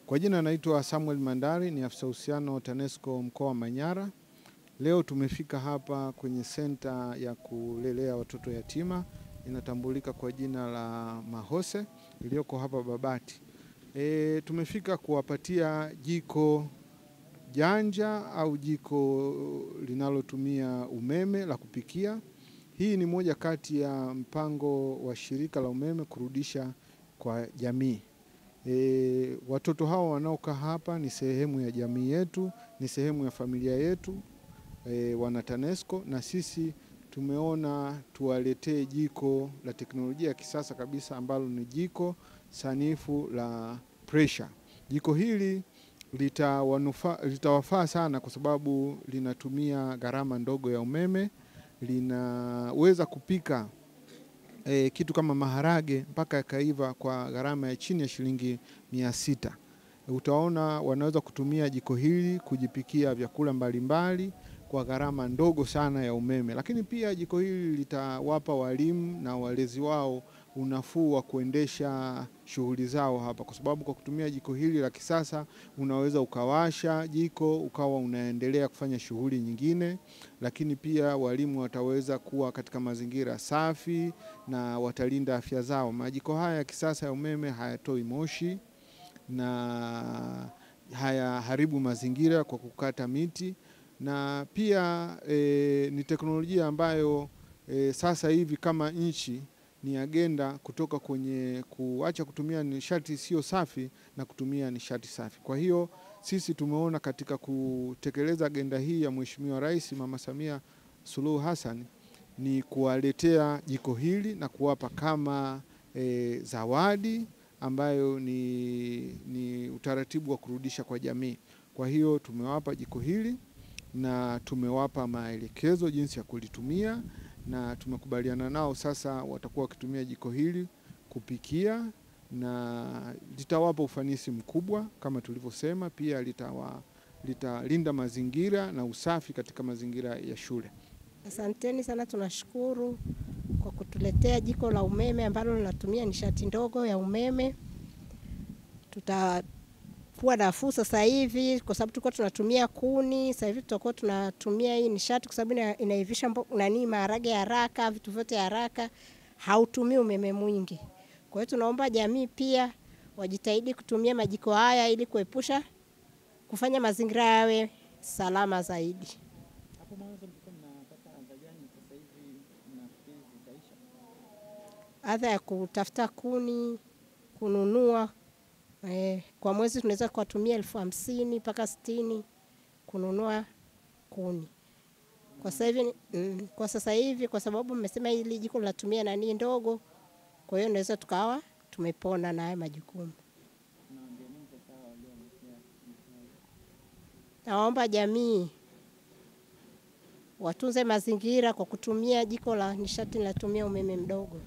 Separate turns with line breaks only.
Kwa jina naitwa Samuel Mandari, ni afisa uhusiano TANESCO mkoa wa Manyara. Leo tumefika hapa kwenye senta ya kulelea watoto yatima, inatambulika kwa jina la Mahose, iliyoko hapa Babati. Tumefika kuwapatia jiko janja au jiko linalotumia umeme la kupikia. Hii ni moja kati ya mpango wa shirika la umeme kurudisha kwa jamii. Watoto hao wanaokaa hapa ni sehemu ya jamii yetu, ni sehemu ya familia yetu, wana TANESCO, na sisi tumeona tuwaletee jiko la teknolojia ya kisasa kabisa ambalo ni jiko sanifu la pressure. Jiko hili litawafaa sana kwa sababu linatumia gharama ndogo ya umeme, linaweza kupika kitu kama maharage mpaka yakaiva kwa gharama ya chini ya shilingi 600. Utaona wanaweza kutumia jiko hili kujipikia vyakula mbalimbali kwa gharama ndogo sana ya umeme. Lakini pia jiko hili litawapa walimu na walezi wao unafuu wa kuendesha shughuli zao hapa, kwa sababu kwa kutumia jiko hili la kisasa unaweza ukawasha jiko ukawa unaendelea kufanya shughuli nyingine. Lakini pia walimu wataweza kuwa katika mazingira safi na watalinda afya zao. Majiko haya ya kisasa ya umeme hayatoi moshi na hayaharibu mazingira kwa kukata miti, na pia ni teknolojia ambayo sasa hivi kama nchi ni agenda kutoka kwenye kuacha kutumia nishati sio safi na kutumia nishati safi. Kwa hiyo sisi tumeona katika kutekeleza agenda hii ya Mheshimiwa Rais Mama Samia Suluhu Hassan ni kuwaletea jiko hili na kuwapa kama zawadi ambayo ni utaratibu wa kurudisha kwa jamii. Kwa hiyo tumewapa jiko hili na tumewapa maelekezo jinsi ya kulitumia, na tumekubaliana nao sasa watakuwa wakitumia jiko hili kupikia, na litawapa ufanisi mkubwa kama tulivyosema. Pia litalinda mazingira na usafi katika mazingira ya shule.
Asanteni sana, tunashukuru kwa kutuletea jiko la umeme ambalo linatumia nishati ndogo ya umeme. Tutakuwa nafuu sasa hivi kwa sababu tulikuwa tunatumia kuni, sasa hivi tutakuwa tunatumia hii nishati kwa sababu inaivisha maharage haraka, vitu vyote haraka, hautumii umeme mwingi. Kwa hiyo tunaomba jamii pia wajitahidi kutumia majiko haya ili kuepusha kufanya mazingira yawe salama zaidi.
Hapo mwanzo mlikuwa mnapata adha gani, sasa hivi mnafikiri zitaisha?
Adha ya kutafuta kuni, kununua, kwa mwezi tunaweza kutumia 50,000 mpaka 60 kununua kuni. Kwa sasa hivi kwa sababu mmesema hili jiko linatumia nani ndogo, kwa hiyo naweza tukawa tumepona na haya majukumu. Naomba jamii watunze mazingira kwa kutumia jiko la nishati linatumia umeme mdogo.